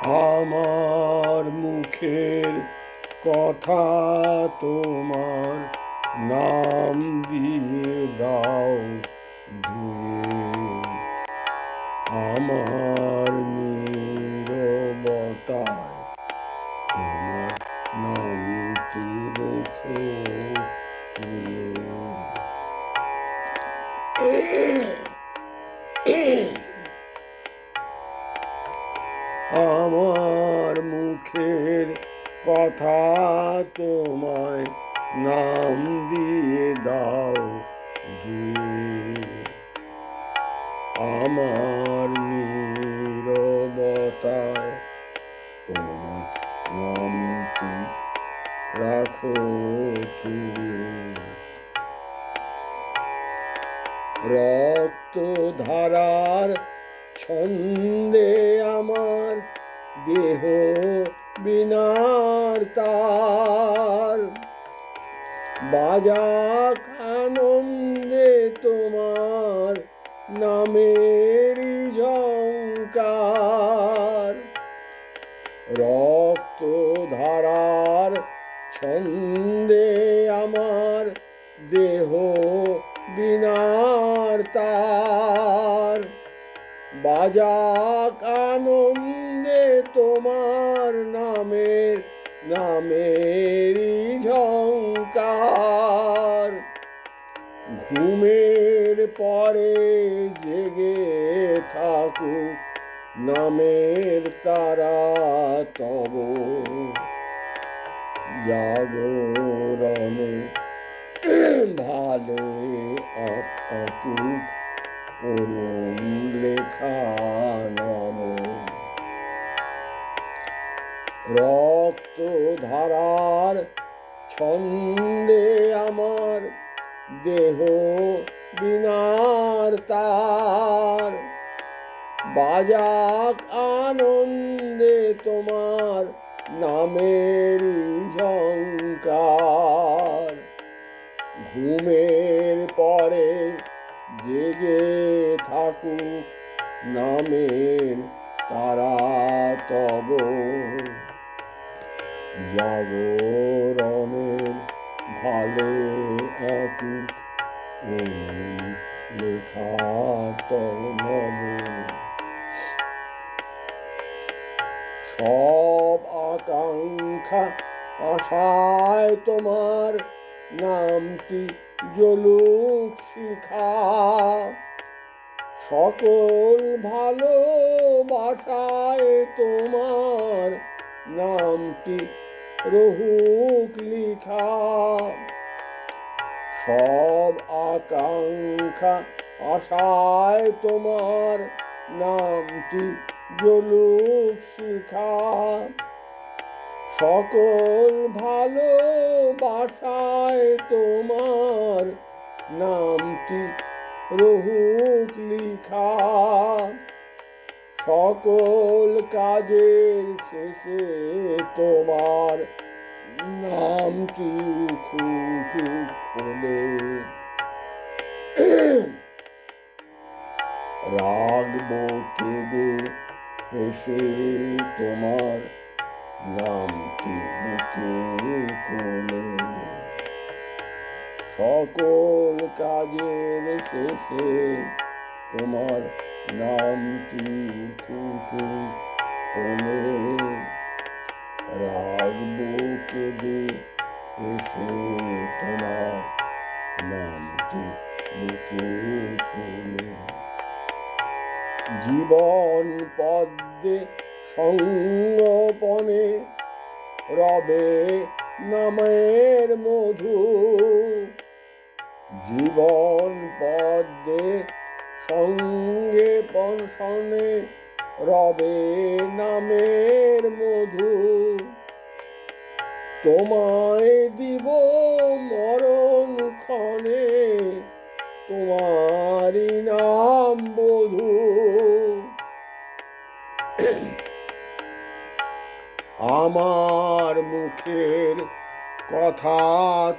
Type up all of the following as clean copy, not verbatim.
আমার মুখের কথা তোমার নাম দিয়ে দাও ধুয়ে, আমার নীরবতায় তোমার নামটি রেখো আমার মুখের কথা তোমায় নাম দিয়ে দাও ধুয়ে, আমার নীরবতায় তোমার নামটি রাখো তুমি। রক্ত ধারার ছন্দে আমার দেহ বিনার তার, বাজাক আনন্দে তোমার নামেরই ঝংকার। রক্ত ধারার ছন্দে আমার দেহ বিনার তার, বাজাক আনন্দে তোমার নামেরই ঝংকার। ঘুমের পরে জেগে থাকুক নামের তারা তব, জাগরণে ভালে আঁকুক করুণ লেখা নব। রক্ত ধারার ছন্দে আমার দেহ বিনার তার, বাজাক আনন্দে তোমার নামেরই ঝংকার। ঘুমের পরে জেগে থাকুক নামের তারা তব, জাগরণের ভালে আঁকুক লেখা তব। সব আকাঙ্ক্ষা আশায় তোমার নামটি জ্বলুক শিখা, সকল ভালোবাসায় তোমার নামটি রহুক লিখা। সব আকাঙ্ক্ষা আশায় তোমার নামটি জ্বলুক শিখা, সকল ভালোবাসায় তোমার নামটি রহুক লিখা। সকল কাজের শেষে তোমার নামটি খুঁজুক খোলে, রাগবো কেঁদে হেসে তোমার নামটি বুকে কোলে। সকল কাজের শেষে তোমার নামটি খুঁজুক খোলে, রাগবো কেঁদে হেসে তোমার নামটি বুকে কোলে। জীবন পদ্মে সঙ্গোপনে রবে নামের মধু, জীবন পদ্মে সঙ্গে পনসনে রবে নামের মধু। তোমায় দিব মরণ ক্ষণে তোমারই নাম বধূ। আমার মুখের কথা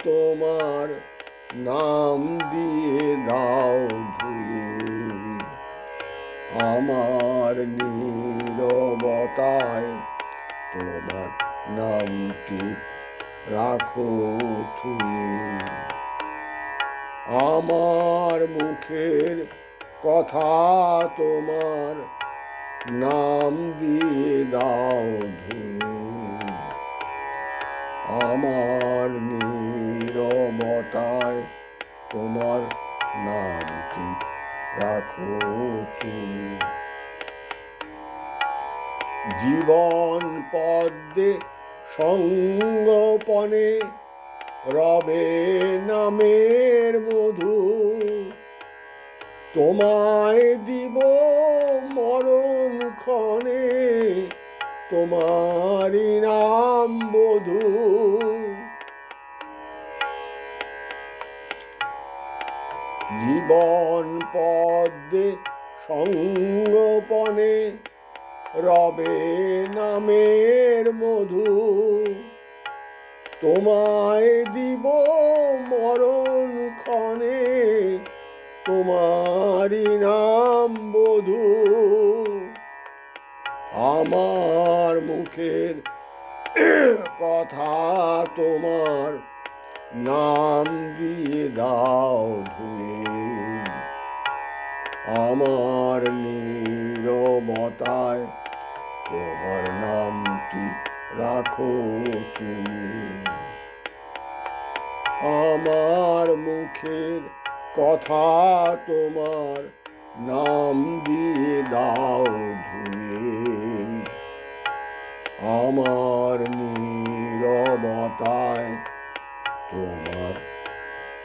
তোমার নাম দিয়ে দাও ধুয়ে, আমার নীরব নীরবতায় তোমার নামটি রাখো তুমি। আমার মুখের কথা তোমার নাম দিয়ে দাও ধুয়ে। আমার নীরবতায় তোমার নামটি রাখো তুমি। জীবন পদ্মে সঙ্গোপনে রবে নামের মধু। তোমায় দিব মরণ ক্ষণে তোমারি নাম বধূ। জীবন পদ্মে সঙ্গোপনে রবে নামের মধু। তোমায় দিব মরণ ক্ষণে তোমারি নাম বধূ। আমার মুখের কথা তোমার নাম দিয়ে দাও ধুয়ে। আমার নীরবতায় তোমার নামটি রাখো তুমি। আমার মুখের কথা তোমার নাম দিয়ে দাও ধুয়ে। আমার নীরবতায় তোমার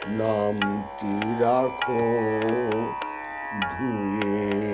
নামটি রাখো ধুয়ে।